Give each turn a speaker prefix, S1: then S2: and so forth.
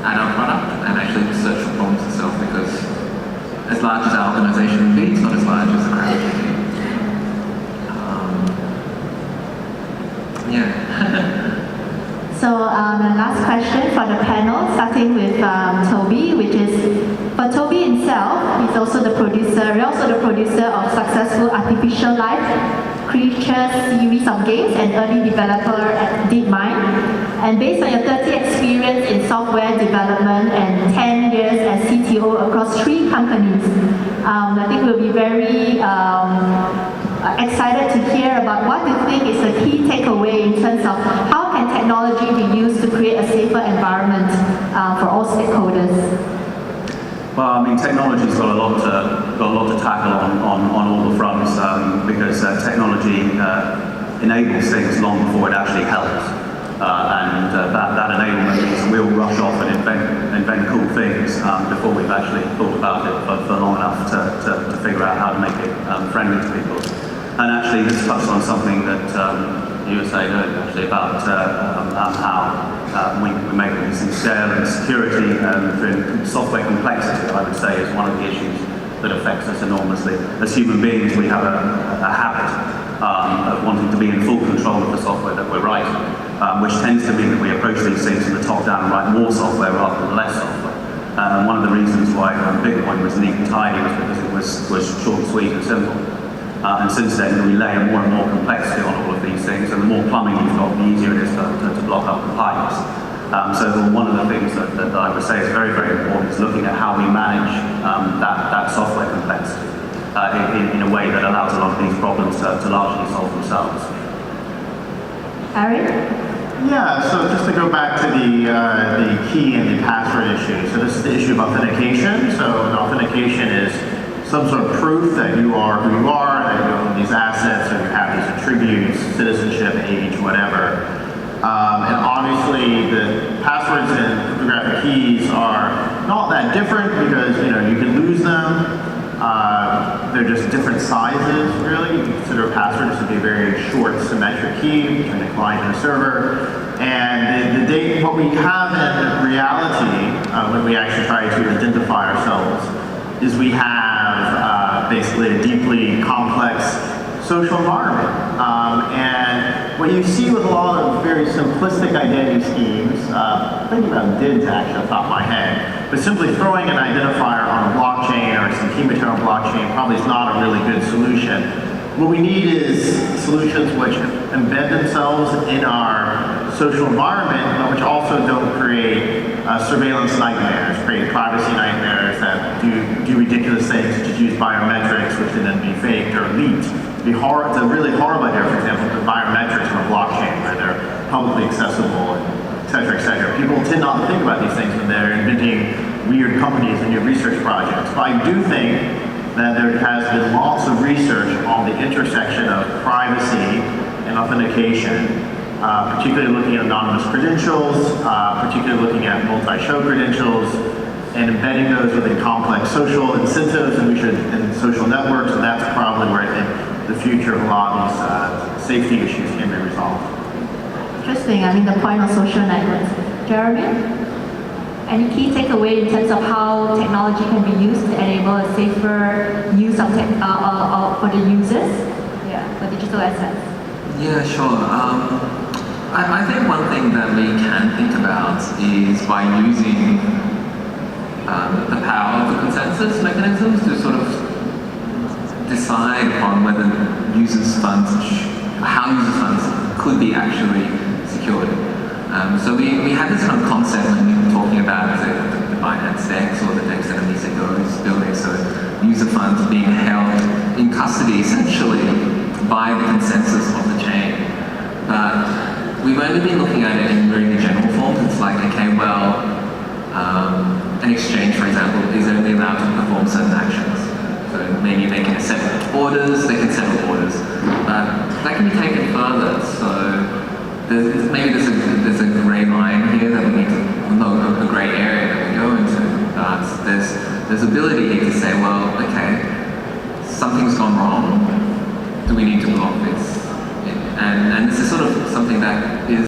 S1: at our product and actually search for problems itself, because as large as our organization would be, it's not as large as the crowd would be. Yeah.
S2: So the last question for the panel, starting with Toby, which is, for Toby himself, he's also the producer, of successful artificial life creature series of games and early developer at DeepMind. And based on your 30 experience in software development and 10 years as CTO across 3 companies, I think we'll be very excited to hear about what you think is the key takeaway in terms of how can technology be used to create a safer environment for all stakeholders.
S3: Well, I mean, technology's got a lot to tackle on all the fronts, because technology enables things long before it actually helps, and that enablement means we'll rush off and invent cool things before we've actually thought about it for long enough to figure out how to make it friendly to people. And actually, this touched on something that you were saying earlier, actually, about how we make these things scale and security and software complexity, I would say, is one of the issues that affects us enormously. As human beings, we have a habit of wanting to be in full control of the software that we're writing, which tends to mean that we approach these things from the top down and write more software rather than less software. And one of the reasons why Bitcoin was neat and tidy was because it was short, sweet, and simple. And since then, we layer more and more complexity on all of these things, and the more plumbing you've got, the easier it is to block up the pipes. So one of the things that I would say is very, very important is looking at how we manage that software complexity in a way that allows a lot of these problems to largely solve themselves.
S2: Harry?
S4: Yeah, so just to go back to the key and the password issue. So this is the issue of authentication. So an authentication is some sort of proof that you are who you are, that you own these assets, or you have these attributes, citizenship, age, whatever. And obviously, the passwords and cryptographic keys are not that different because you can lose them. They're just different sizes, really. You can consider a password just to be a very short, symmetric key between a client and a server. And what we have in reality, when we actually try to identify ourselves, is we have basically a deeply complex social environment. And what you see with a lot of very simplistic identity schemes, thinking about DIDs actually off the top of my head, but simply throwing an identifier on a blockchain or some key material on a blockchain probably is not a really good solution. What we need is solutions which embed themselves in our social environment, but which also don't create surveillance nightmares, create privacy nightmares that do ridiculous things, such as use biometrics, which can then be faked or leaked. It's a really horrible idea, for example, the biometrics on a blockchain where they're publicly accessible, and et cetera, et cetera. People tend not to think about these things when they're inventing weird companies and new research projects. But I do think that there has been lots of research on the intersection of privacy and authentication, particularly looking at anonymous credentials, particularly looking at multi-show credentials, and embedding those within complex social incentives and social networks, and that's probably where I think the future of a lot of these safety issues can be resolved.
S2: Interesting. I mean, the point of social networks. Jeremy? Any key takeaway in terms of how technology can be used to enable a safer use of for the users? Yeah, for digital assets.
S1: Yeah, sure. I think one thing that we can think about is by using the power of the consensus mechanisms to sort of decide on whether how users' funds could be actually secured. So we had this kind of concept when we were talking about the Binance DEX or the DEX that Anissa is building, so user funds being held in custody essentially by the consensus of the chain. But we've only been looking at it in really general forms. It's like, okay, well, an exchange, for example, is only allowed to perform certain actions. So maybe they can settle orders, they can settle orders. But that can be taken further. So maybe there's a grey line here that we need to, no, a grey area that we go into. But there's ability here to say, well, okay, something's gone wrong. Do we need to block this? And this is sort of something that is